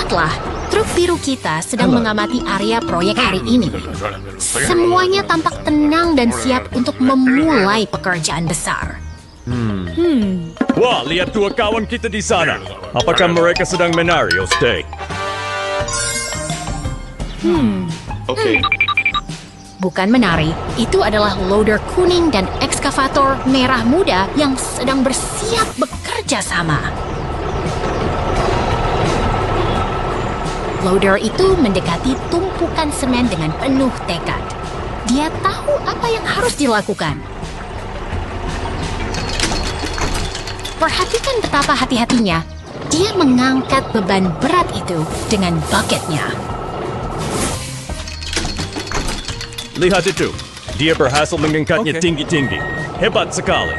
Lihatlah, truk biru kita sedang mengamati area proyek hari ini. Semuanya tampak tenang dan siap untuk memulai pekerjaan besar. Wah, lihat dua kawan kita di sana. Apakah mereka sedang menari, Oste? Oke. Bukan menari, itu adalah loader kuning dan ekskavator merah muda yang sedang bersiap bekerja sama. Loader itu mendekati tumpukan semen dengan penuh tekad. Dia tahu apa yang harus dilakukan. Perhatikan betapa hati-hatinya. Dia mengangkat beban berat itu dengan bucketnya. Lihat itu. Dia berhasil mengangkatnya tinggi-tinggi. Hebat sekali.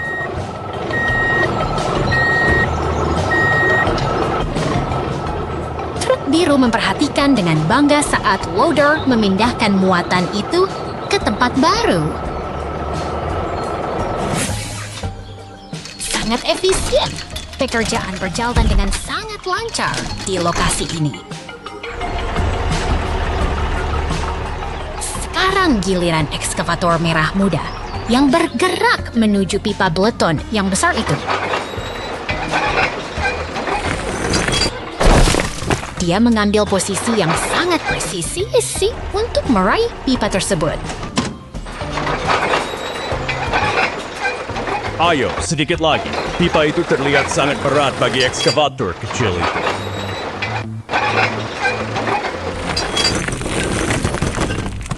Truk biru memperhatikan dengan bangga saat loader memindahkan muatan itu ke tempat baru. Sangat efisien. Pekerjaan berjalan dengan sangat lancar di lokasi ini. Sekarang giliran ekskavator merah muda yang bergerak menuju pipa beleton yang besar itu. Dia mengambil posisi yang sangat presisi untuk meraih pipa tersebut. Ayo, sedikit lagi. Pipa itu terlihat sangat berat bagi ekskavator kecil itu.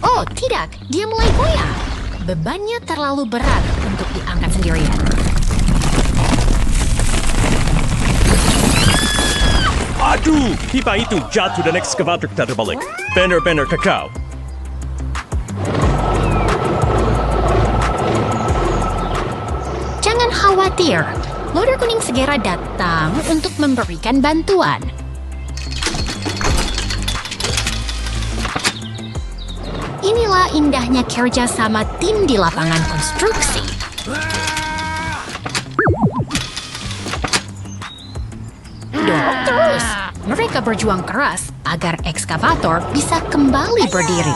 Oh, tidak. Dia mulai goyah. Bebannya terlalu berat untuk diangkat sendirian. Aduh, pipa itu jatuh dan ekskavator terbalik. Benar-benar kacau. Jangan khawatir. Loader kuning segera datang untuk memberikan bantuan. Inilah indahnya kerja sama tim di lapangan konstruksi. Dorong terus. Mereka berjuang keras agar ekskavator bisa kembali berdiri.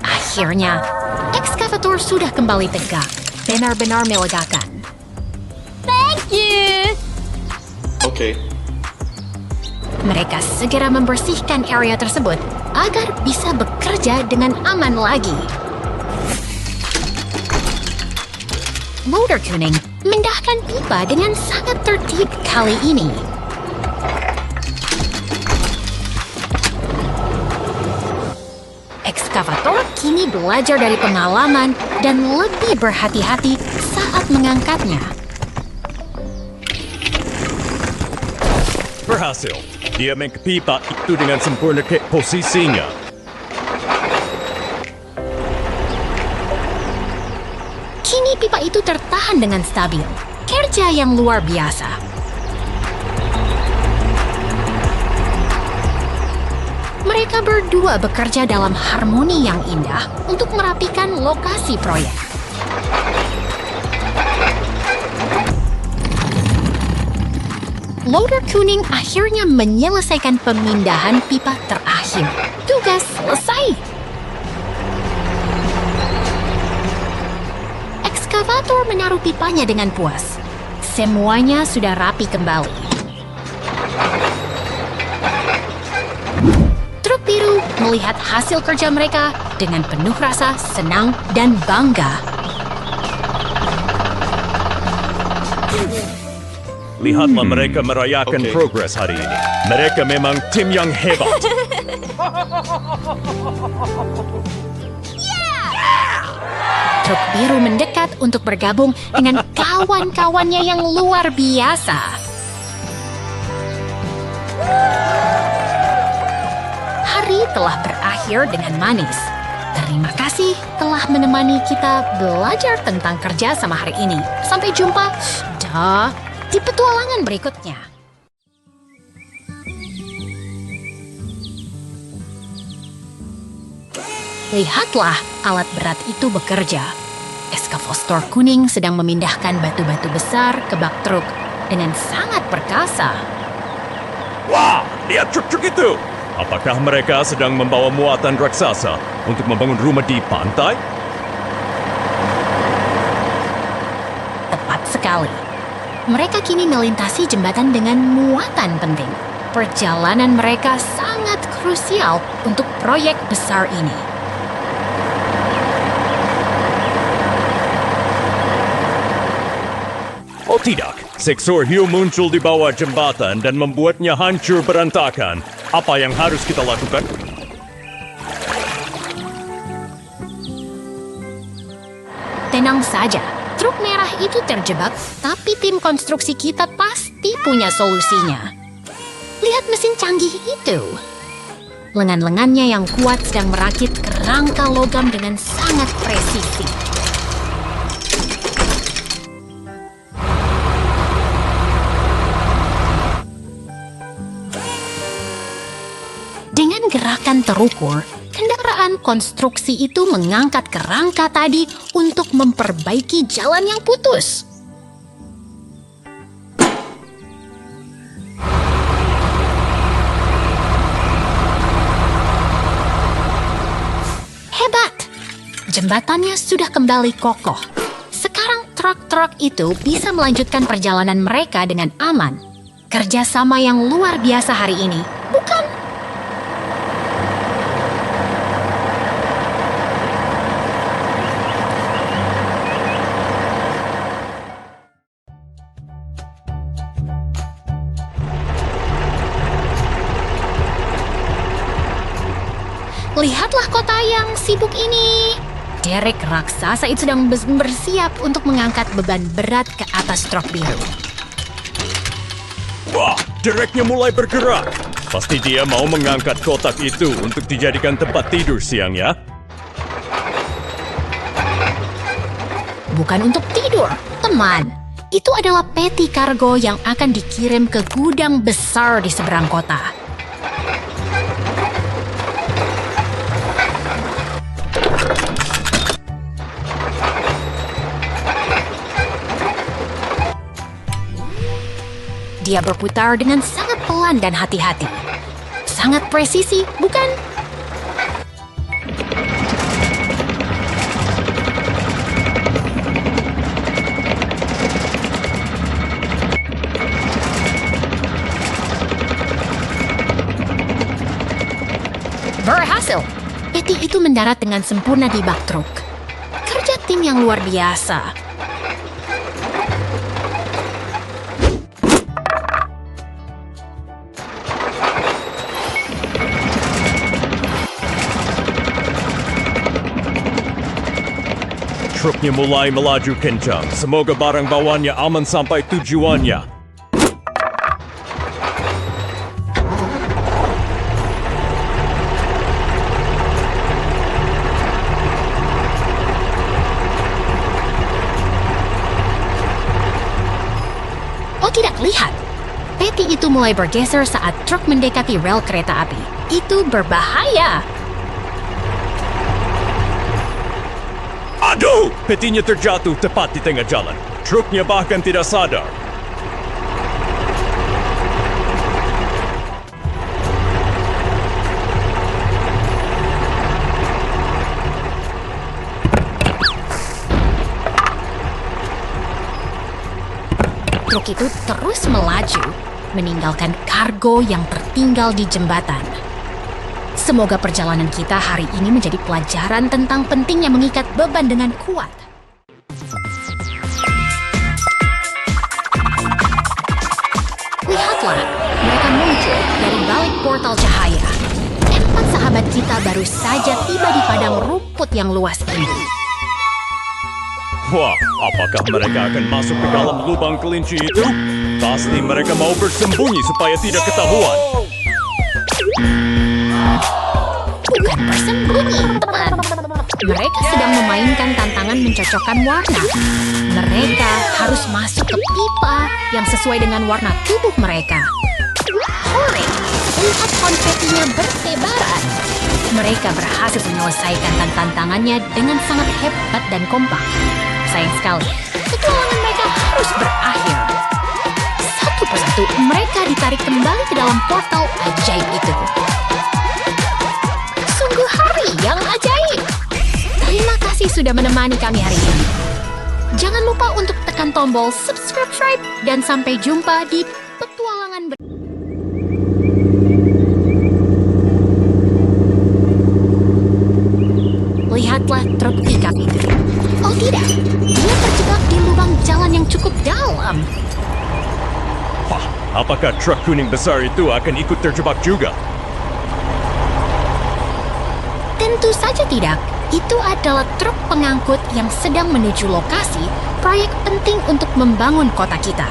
Akhirnya, ekskavator sudah kembali tegak. Benar-benar melegakan. Thank you! Oke. Mereka segera membersihkan area tersebut agar bisa bekerja dengan aman lagi. Loader kuning memindahkan pipa dengan sangat tertib kali ini. Ekskavator kini belajar dari pengalaman dan lebih berhati-hati saat mengangkatnya. Berhasil. Dia mengangkat pipa itu dengan sempurna ke posisinya. Kini pipa itu tertahan dengan stabil. Kerja yang luar biasa. Mereka berdua bekerja dalam harmoni yang indah untuk merapikan lokasi proyek. Loader kuning akhirnya menyelesaikan pemindahan pipa terakhir. Tugas selesai. Ekskavator menaruh pipanya dengan puas. Semuanya sudah rapi kembali. Truk biru melihat hasil kerja mereka dengan penuh rasa senang dan bangga. Lihatlah mereka merayakan progres hari ini. Mereka memang tim yang hebat. Truk biru mendekat untuk bergabung dengan kawan-kawannya yang luar biasa. Hari telah berakhir dengan manis. Terima kasih telah menemani kita belajar tentang kerja sama hari ini. Sampai jumpa di petualangan berikutnya. Lihatlah, alat berat itu bekerja. Ekskavator kuning sedang memindahkan batu-batu besar ke bak truk dengan sangat perkasa. Wah, lihat truk-truk itu. Apakah mereka sedang membawa muatan raksasa untuk membangun rumah di pantai? Tepat sekali. Mereka kini melintasi jembatan dengan muatan penting. Perjalanan mereka sangat krusial untuk proyek besar ini. Oh tidak, seksor hiu muncul di bawah jembatan dan membuatnya hancur berantakan. Apa yang harus kita lakukan? Tenang saja, truk merah itu terjebak, tapi tim konstruksi kita pasti punya solusinya. Lihat mesin canggih itu. Lengan-lengannya yang kuat sedang merakit kerangka logam dengan sangat presisi. Dengan gerakan terukur, kendaraan konstruksi itu mengangkat kerangka tadi untuk memperbaiki jalan yang putus. Hebat! Jembatannya sudah kembali kokoh. Sekarang truk-truk itu bisa melanjutkan perjalanan mereka dengan aman. Kerjasama yang luar biasa hari ini, bukan? Lihatlah kota yang sibuk ini. Derek raksasa itu sedang bersiap untuk mengangkat beban berat ke atas truk biru. Wah, Dereknya mulai bergerak. Pasti dia mau mengangkat kotak itu untuk dijadikan tempat tidur siang ya. Bukan untuk tidur, teman. Itu adalah peti kargo yang akan dikirim ke gudang besar di seberang kota. Dia berputar dengan sangat pelan dan hati-hati. Sangat presisi, bukan? Berhasil! Peti itu mendarat dengan sempurna di bak truk. Kerja tim yang luar biasa. Truknya mulai melaju kencang. Semoga barang bawaannya aman sampai tujuannya. Oh tidak, lihat. Peti itu mulai bergeser saat truk mendekati rel kereta api. Itu berbahaya. Aduh! Petinya terjatuh tepat di tengah jalan. Truknya bahkan tidak sadar. Truk itu terus melaju, meninggalkan kargo yang tertinggal di jembatan. Semoga perjalanan kita hari ini menjadi pelajaran tentang pentingnya mengikat beban dengan kuat. Lihatlah, mereka muncul dari balik portal cahaya. 4 sahabat kita baru saja tiba di padang rumput yang luas ini. Wah, apakah mereka akan masuk ke dalam lubang kelinci itu? Pasti mereka mau bersembunyi supaya tidak ketahuan. Bukan bersembunyi, teman. Mereka sedang memainkan tantangan mencocokkan warna. Mereka harus masuk ke pipa yang sesuai dengan warna tubuh mereka. Hore! Lihat konfetinya bertebaran. Mereka berhasil menyelesaikan tantangannya dengan sangat hebat dan kompak. Sayang sekali, petualangan mereka harus berakhir. persatu mereka ditarik kembali ke dalam portal ajaib itu. Sungguh hari yang ajaib. Terima kasih sudah menemani kami hari ini. Jangan lupa untuk tekan tombol subscribe dan sampai jumpa di petualangan Lihatlah truk pickup itu. Oh tidak, dia terjebak di lubang jalan yang cukup dalam. Wah, apakah truk kuning besar itu akan ikut terjebak juga? Tentu saja tidak. Itu adalah truk pengangkut yang sedang menuju lokasi proyek penting untuk membangun kota kita.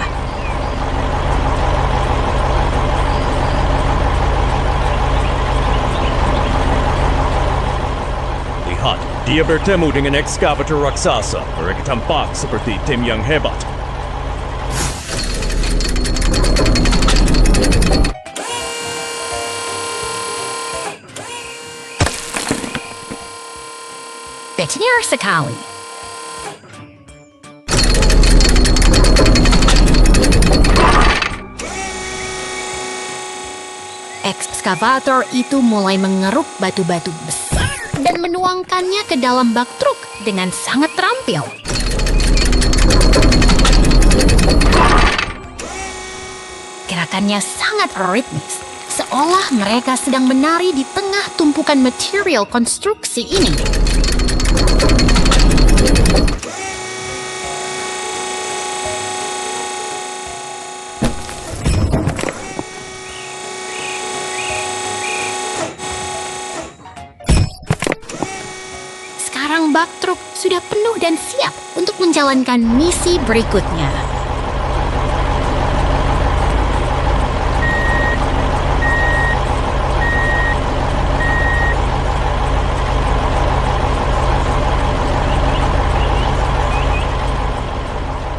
Lihat, dia bertemu dengan ekskavator raksasa. Mereka tampak seperti tim yang hebat. Benar sekali. Ekskavator itu mulai mengeruk batu-batu besar dan menuangkannya ke dalam bak truk dengan sangat terampil. Gerakannya sangat ritmis, seolah mereka sedang menari di tengah tumpukan material konstruksi ini. Sekarang bak truk sudah penuh dan siap untuk menjalankan misi berikutnya.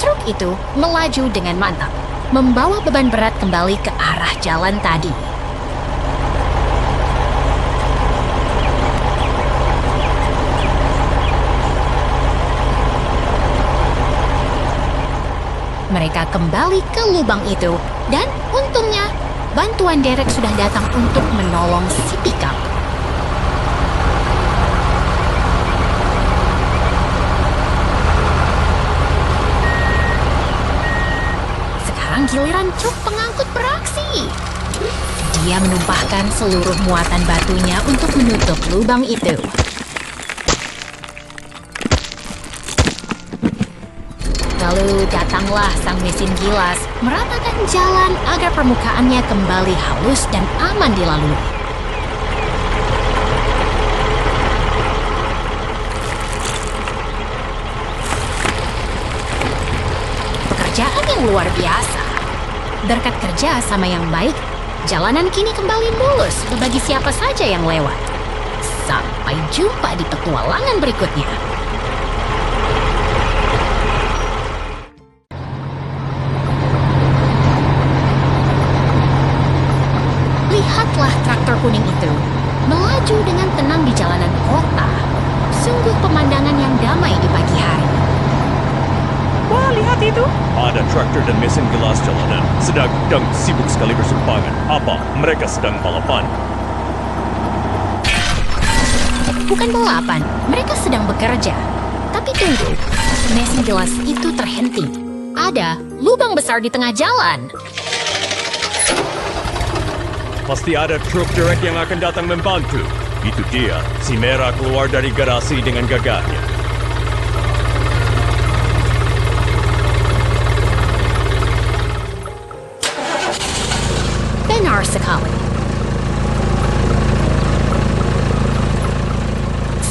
Truk itu melaju dengan mantap, membawa beban berat kembali ke arah jalan tadi. Mereka kembali ke lubang itu, dan untungnya bantuan Derek sudah datang untuk menolong si pickup. Sekarang giliran truk pengangkut beraksi. Dia menumpahkan seluruh muatan batunya untuk menutup lubang itu. Lalu datanglah sang mesin gilas, meratakan jalan agar permukaannya kembali halus dan aman dilalui. Pekerjaan yang luar biasa. Berkat kerja sama yang baik, jalanan kini kembali mulus bagi siapa saja yang lewat. Sampai jumpa di petualangan berikutnya. Lihatlah traktor kuning itu melaju dengan tenang di jalanan kota. Sungguh pemandangan yang damai di pagi hari. Wah, lihat itu. Ada traktor dan mesin gelas jalanan sedang sibuk sekali bersimpangan. Apa? Mereka sedang balapan. Bukan balapan, mereka sedang bekerja. Tapi tunggu, mesin gelas itu terhenti. Ada lubang besar di tengah jalan. Pasti ada truk direct yang akan datang membantu. Itu dia, si merah keluar dari garasi dengan gagahnya. Benar sekali.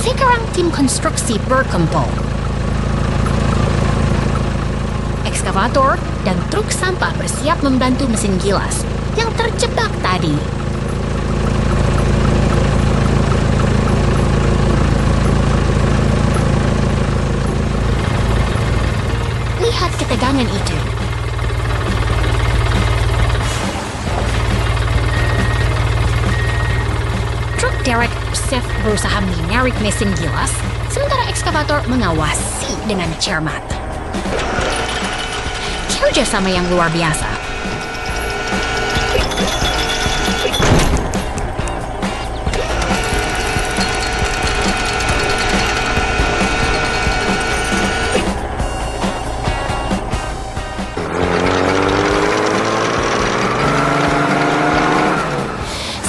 Sekarang tim konstruksi berkumpul. Ekskavator dan truk sampah bersiap membantu mesin gilas yang terjebak tadi. Lihat ketegangan itu. Truk derek Seth berusaha menarik mesin gilas, sementara ekskavator mengawasi dengan cermat. Kerjasama yang luar biasa.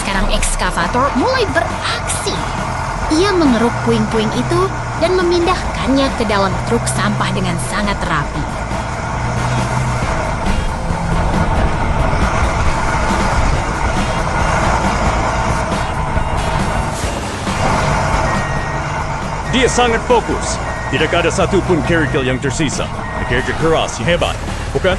Sekarang ekskavator mulai beraksi. Ia mengeruk puing-puing itu dan memindahkannya ke dalam truk sampah dengan sangat rapi. Dia sangat fokus. Tidak ada satupun kerikil yang tersisa. Kerja keras yang hebat, bukan?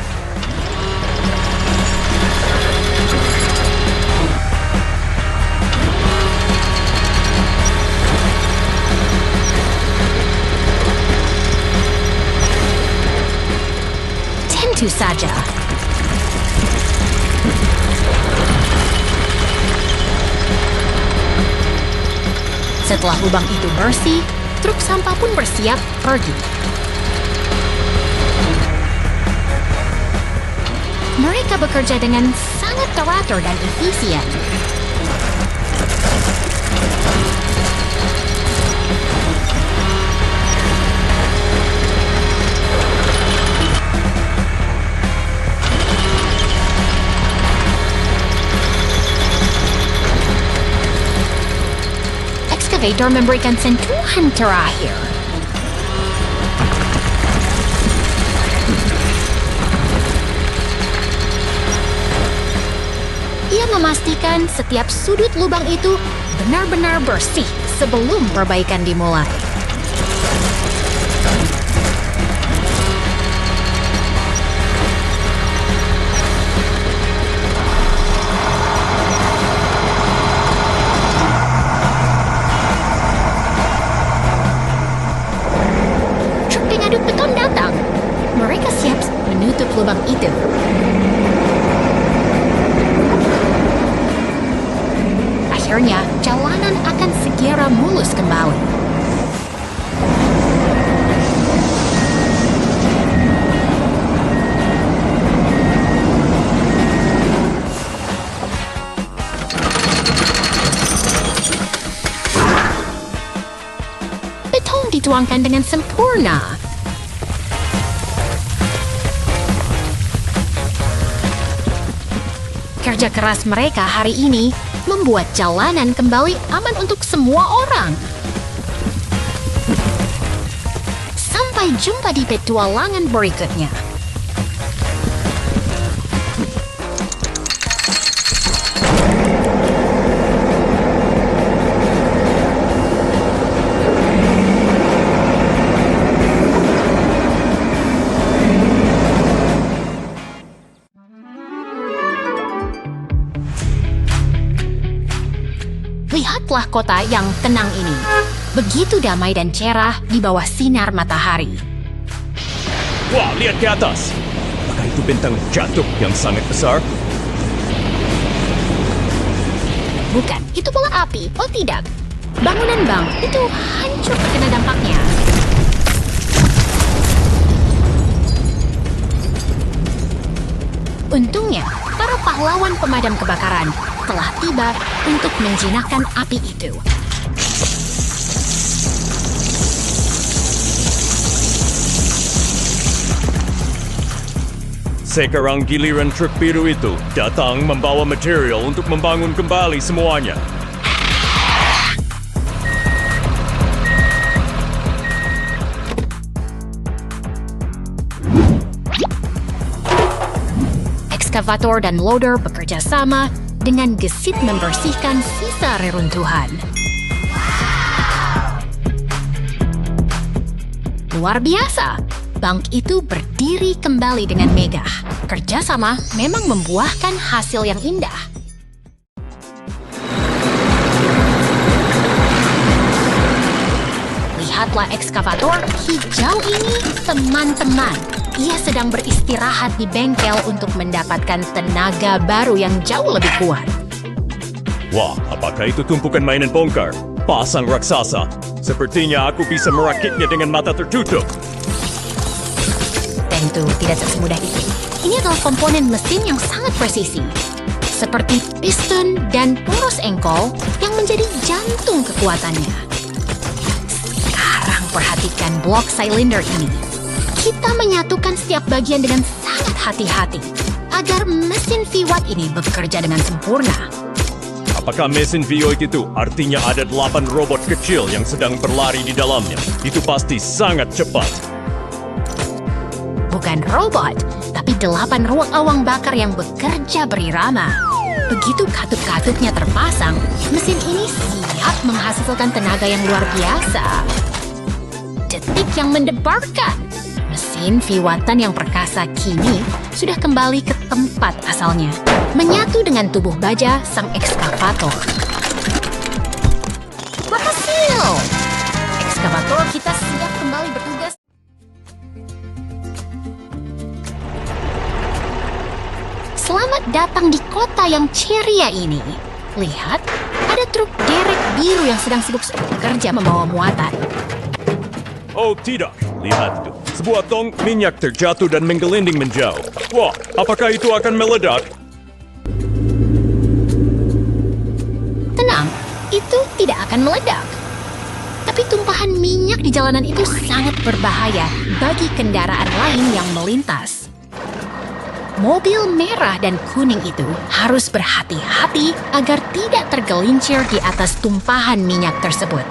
Tentu saja. Setelah lubang itu bersih, truk sampah pun bersiap pergi. Mereka bekerja dengan sangat teratur dan efisien. Excavator memberikan sentuhan terakhir. Ia memastikan setiap sudut lubang itu benar-benar bersih sebelum perbaikan dimulai. Truk pengaduk beton datang. Mereka siap menutup lubang itu. Akhirnya, jalanan akan segera mulus kembali. Beton dituangkan dengan sempurna. Kerja keras mereka hari ini membuat jalanan kembali aman untuk semua orang. Sampai jumpa di petualangan berikutnya. Lihatlah kota yang tenang ini. Begitu damai dan cerah di bawah sinar matahari. Wah, lihat ke atas. Apakah itu bintang jatuh yang sangat besar? Bukan, itu bola api. Oh tidak, bangunan bank itu hancur terkena dampaknya. Untungnya, para pahlawan pemadam kebakaran telah tiba untuk menjinakkan api itu. Sekarang giliran truk biru itu datang membawa material untuk membangun kembali semuanya. Ekskavator dan loader bekerja sama dengan gesit membersihkan sisa reruntuhan. Luar biasa, bank itu berdiri kembali dengan megah. Kerjasama memang membuahkan hasil yang indah. Lihatlah ekskavator hijau ini, teman-teman. Ia sedang beristirahat di bengkel untuk mendapatkan tenaga baru yang jauh lebih kuat. Wah, apakah itu tumpukan mainan bongkar? Pasang raksasa. Sepertinya aku bisa merakitnya dengan mata tertutup. Tentu tidak semudah itu. Ini adalah komponen mesin yang sangat presisi. seperti piston dan poros engkol yang menjadi jantung kekuatannya. Sekarang perhatikan blok silinder ini. Kita menyatukan setiap bagian dengan sangat hati-hati agar mesin V-Watt ini bekerja dengan sempurna. Apakah mesin Vioik itu artinya ada 8 robot kecil yang sedang berlari di dalamnya? Itu pasti sangat cepat. Bukan robot, tapi 8 ruang awang bakar yang bekerja berirama. Begitu katup-katupnya terpasang, mesin ini siap menghasilkan tenaga yang luar biasa. Detik yang mendebarkan. Mesin V-Wattan yang perkasa kini sudah kembali ke tempat asalnya, menyatu dengan tubuh baja sang ekskavator. Berhasil! Ekskavator kita siap kembali bertugas. Selamat datang di kota yang ceria ini. Lihat, ada truk derek biru yang sedang sibuk bekerja membawa muatan. Oh tidak, lihat itu. Sebuah tong minyak terjatuh dan menggelinding menjauh. Wah, apakah itu akan meledak? Tenang, itu tidak akan meledak. Tapi tumpahan minyak di jalanan itu sangat berbahaya bagi kendaraan lain yang melintas. Mobil merah dan kuning itu harus berhati-hati agar tidak tergelincir di atas tumpahan minyak tersebut.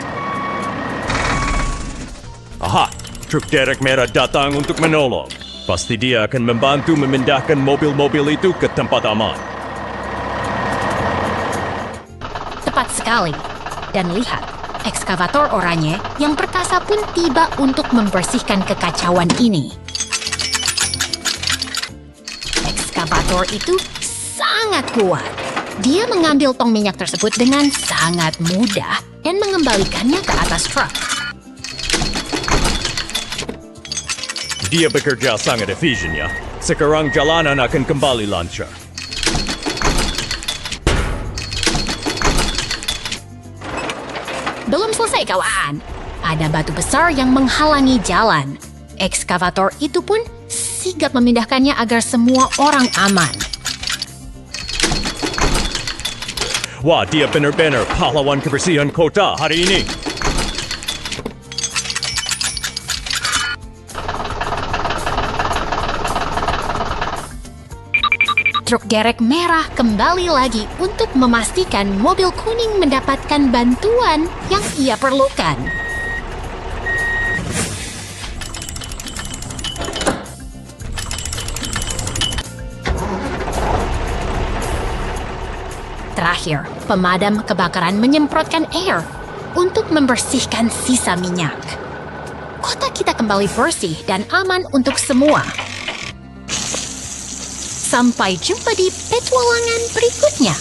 Aha, truk derek merah datang untuk menolong. Pasti dia akan membantu memindahkan mobil-mobil itu ke tempat aman. Tepat sekali. Dan lihat, ekskavator oranye yang perkasa pun tiba untuk membersihkan kekacauan ini. Ekskavator itu sangat kuat. Dia mengambil tong minyak tersebut dengan sangat mudah dan mengembalikannya ke atas truk. Dia bekerja sangat efisien ya. Sekarang jalanan akan kembali lancar. Belum selesai kawan. Ada batu besar yang menghalangi jalan. Ekskavator itu pun sigap memindahkannya agar semua orang aman. Wah, dia benar-benar pahlawan kebersihan kota hari ini. Truk derek merah kembali lagi untuk memastikan mobil kuning mendapatkan bantuan yang ia perlukan. Terakhir, pemadam kebakaran menyemprotkan air untuk membersihkan sisa minyak. Kota kita kembali bersih dan aman untuk semua. Sampai jumpa di petualangan berikutnya.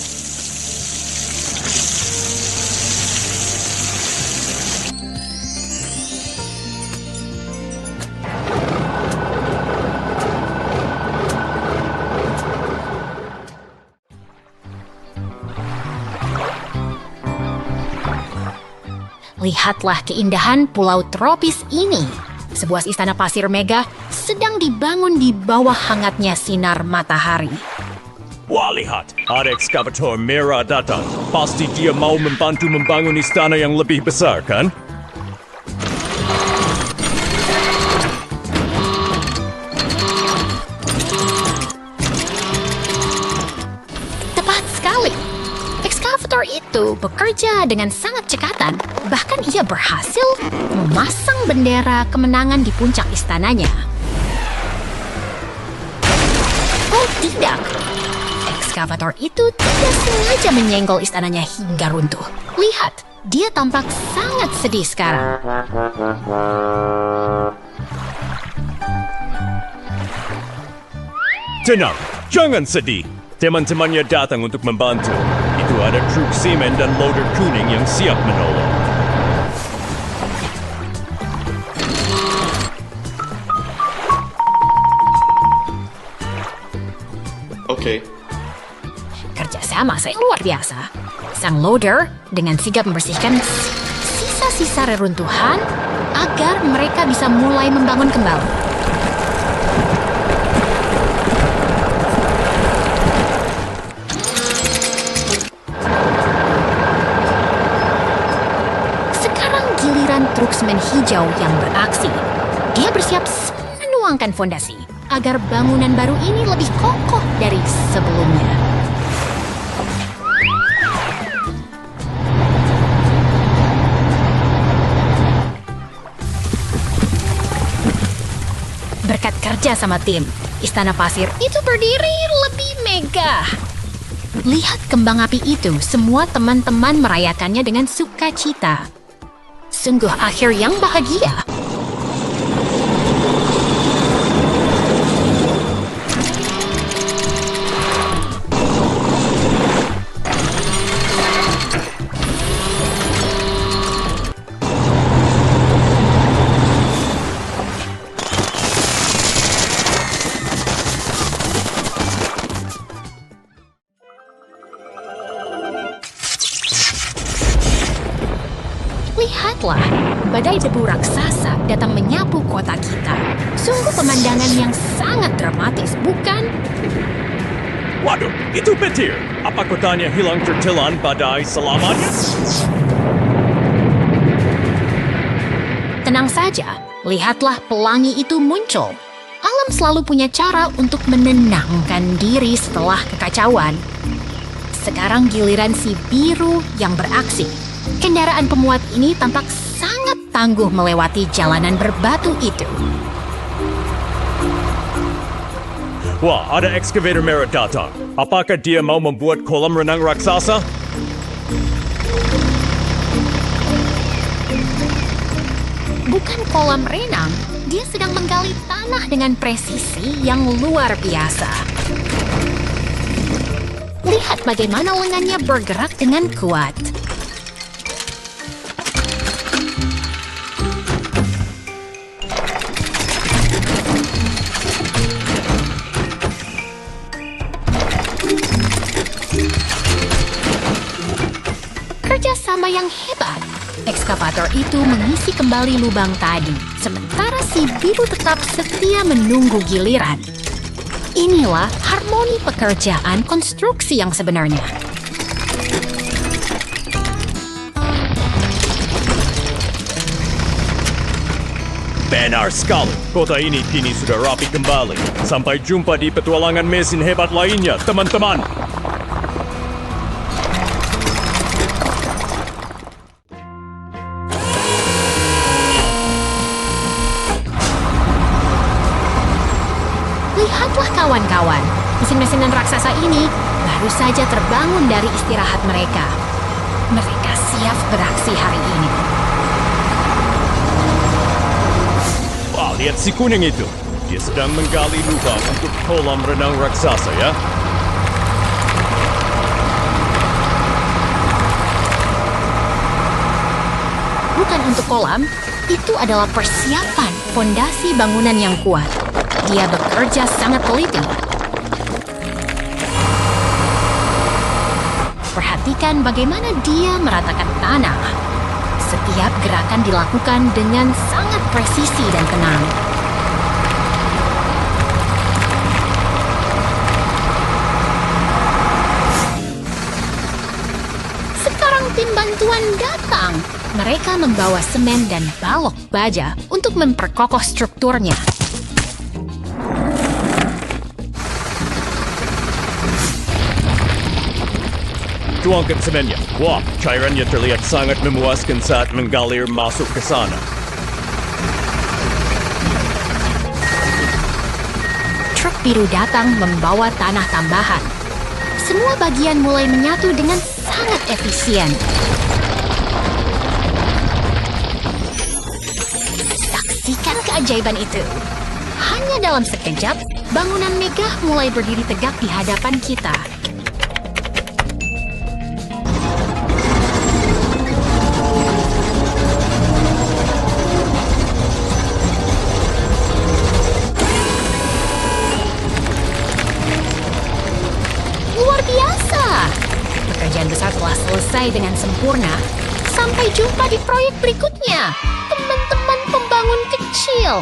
Lihatlah keindahan pulau tropis ini. Sebuah istana pasir megah sedang dibangun di bawah hangatnya sinar matahari. Wah, lihat. Ada ekskavator merah datang. Pasti dia mau membantu membangun istana yang lebih besar, kan? Tepat sekali. Ekskavator itu bekerja dengan sangat cekatan. Bahkan ia berhasil memasang bendera kemenangan di puncak istananya. Oh tidak, ekskavator itu tidak sengaja menyenggol istananya hingga runtuh. Lihat, dia tampak sangat sedih sekarang. Tenang, jangan sedih. Teman-temannya datang untuk membantu. Itu ada truk semen dan loader kuning yang siap menolong. Okay. Kerjasama saya luar biasa. Sang loader dengan sigap membersihkan sisa-sisa reruntuhan agar mereka bisa mulai membangun kembali. semen hijau yang beraksi. Dia bersiap menuangkan fondasi agar bangunan baru ini lebih kokoh dari sebelumnya. Berkat kerja sama tim, Istana Pasir itu berdiri lebih megah. Lihat kembang api itu, semua teman-teman merayakannya dengan sukacita. Sungguh akhir yang bahagia. Lihatlah, badai debu raksasa datang menyapu kota kita. Sungguh pemandangan yang sangat dramatis, bukan? Waduh, itu petir. Apa kotanya hilang tertelan badai selamanya? Tenang saja, lihatlah pelangi itu muncul. Alam selalu punya cara untuk menenangkan diri setelah kekacauan. Sekarang giliran si biru yang beraksi. Kendaraan pemuat ini tampak sangat tangguh melewati jalanan berbatu itu. Wah, ada excavator merah datang. Apakah dia mau membuat kolam renang raksasa? Bukan kolam renang, dia sedang menggali tanah dengan presisi yang luar biasa. Lihat bagaimana lengannya bergerak dengan kuat. Kerjasama yang hebat. Ekskavator itu mengisi kembali lubang tadi, sementara si biru tetap setia menunggu giliran. Inilah harmoni pekerjaan konstruksi yang sebenarnya. Benar sekali. Kota ini kini sudah rapi kembali. Sampai jumpa di petualangan mesin hebat lainnya, teman-teman. Lihatlah kawan-kawan, mesin-mesinan raksasa ini baru saja terbangun dari istirahat mereka. Mereka siap beraksi hari ini. Wah, lihat si kuning itu. Dia sedang menggali lubang untuk kolam renang raksasa, ya. Bukan untuk kolam, itu adalah persiapan fondasi bangunan yang kuat. Dia bekerja sangat teliti. Perhatikan bagaimana dia meratakan tanah. Setiap gerakan dilakukan dengan sangat presisi dan tenang. Sekarang tim bantuan datang. Mereka membawa semen dan balok baja untuk memperkokoh strukturnya. Tuangkan semennya. Wah, cairannya terlihat sangat memuaskan saat menggalir masuk ke sana. Truk biru datang membawa tanah tambahan. Semua bagian mulai menyatu dengan sangat efisien. Saksikan keajaiban itu. Hanya dalam sekejap, bangunan megah mulai berdiri tegak di hadapan kita. Pekerjaan besar telah selesai dengan sempurna. Sampai jumpa di proyek berikutnya, teman-teman pembangun kecil.